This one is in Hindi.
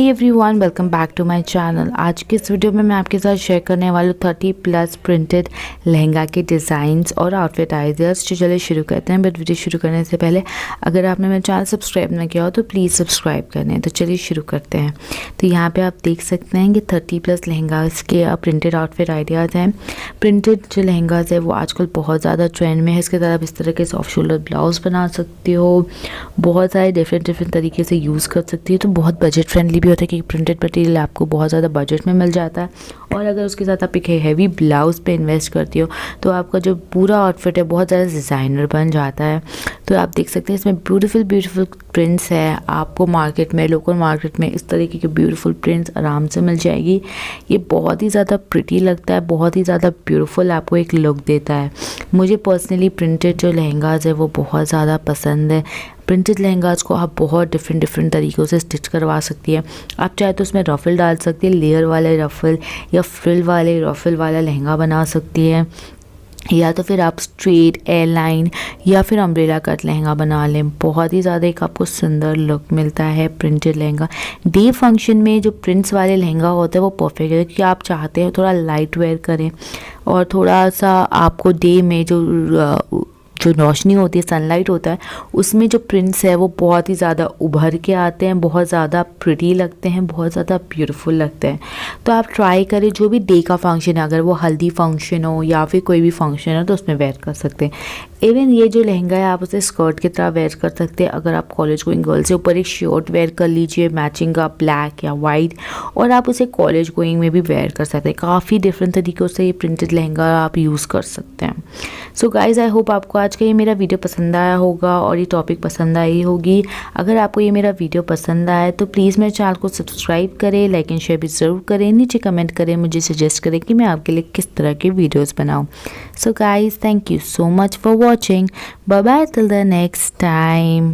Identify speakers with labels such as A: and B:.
A: Everyone, welcome back to my channel. आज के इस वीडियो में मैं आपके साथ शेयर करने वाली हूँ 30+ प्रिंटेड लहंगा के डिज़ाइंस और आउटफिट आइडियाज़। तो चलिए शुरू करते हैं। बट वीडियो शुरू करने से पहले अगर आपने मेरा चैनल सब्सक्राइब ना किया हो तो प्लीज़ सब्सक्राइब करें। तो चलिए शुरू करते हैं। तो यहाँ पर आप देख सकते हैं कि 30+ लहंगाज के प्रिंटेड आउटफिट आइडियाज़ हैं। प्रिंटेड जो लहंगाज है वो आजकल बहुत ज़्यादा ट्रेंड में है। इसके साथ आप इस तरह के सॉफ्ट शोल्डर ब्लाउज बना सकते हो, बहुत सारे डिफरेंट तरीके से यूज़ कर सकती है। तो बहुत बजट फ्रेंडली भी होता है क्योंकि प्रिंटेड मटेरियल आपको बहुत ज़्यादा बजट में मिल जाता है। और अगर उसके साथ आप एक हैवी ब्लाउज पे इन्वेस्ट करती हो तो आपका जो पूरा आउटफिट है बहुत ज़्यादा डिज़ाइनर बन जाता है। तो आप देख सकते हैं इसमें ब्यूटीफुल प्रिंट्स है। आपको मार्केट में, लोकल मार्केट में इस तरीके के ब्यूटीफुल प्रिंट्स आराम से मिल जाएगी। ये बहुत ही ज़्यादा प्रिटी लगता है, बहुत ही ज़्यादा ब्यूटीफुल आपको एक लुक देता है। मुझे पर्सनली प्रिंटेड जो लहंगाज है वो बहुत ज़्यादा पसंद है। प्रिंटेड लहंगाज को आप बहुत डिफरेंट तरीक़ों से स्टिच करवा सकती है। आप चाहे तो उसमें रफ़ल डाल सकती है, लेयर वाले रफ़ल या फ्रिल वाले रफ़ल वाला लहंगा बना सकती है, या तो फिर आप स्ट्रेट एयर लाइन या फिर अम्ब्रेला कट लहंगा बना लें। बहुत ही ज़्यादा एक आपको सुंदर लुक मिलता है प्रिंटेड लहंगा। डे फंक्शन में जो प्रिंट्स वाले लहंगा होता है वो परफेक्ट है क्योंकि आप चाहते हैं थोड़ा लाइट वेयर करें और थोड़ा सा आपको डे में जो रोशनी होती है, सनलाइट होता है, उसमें जो प्रिंट्स है वो बहुत ही ज़्यादा उभर के आते हैं, बहुत ज़्यादा प्रिटी लगते हैं, बहुत ज़्यादा ब्यूटीफुल लगते हैं। तो आप ट्राई करें, जो भी डे का फंक्शन है, अगर वो हल्दी फंक्शन हो या फिर कोई भी फंक्शन हो तो उसमें वेयर कर सकते हैं। इवन ये जो लहंगा है आप उसे स्कर्ट की तरह वेयर कर सकते हैं। अगर आप कॉलेज गोइंग गर्ल से ऊपर एक शर्ट वेयर कर लीजिए मैचिंग का ब्लैक या वाइट, और आप उसे कॉलेज गोइंग में भी वेयर कर सकते हैं। काफ़ी डिफरेंट तरीक़ों से ये प्रिंटेड लहंगा आप यूज़ कर सकते हैं। सो गाइज़, आई होप आपको आज का ये मेरा वीडियो पसंद आया होगा और ये टॉपिक पसंद आई होगी। अगर आपको ये मेरा वीडियो पसंद आया तो प्लीज़ मेरे चैनल को सब्सक्राइब करें, लाइक एंड शेयर भी ज़रूर करें। नीचे कमेंट करें, मुझे सजेस्ट करें कि मैं आपके लिए किस तरह के वीडियोज़ बनाऊँ। So guys, thank you so much for watching. Bye bye till the next time.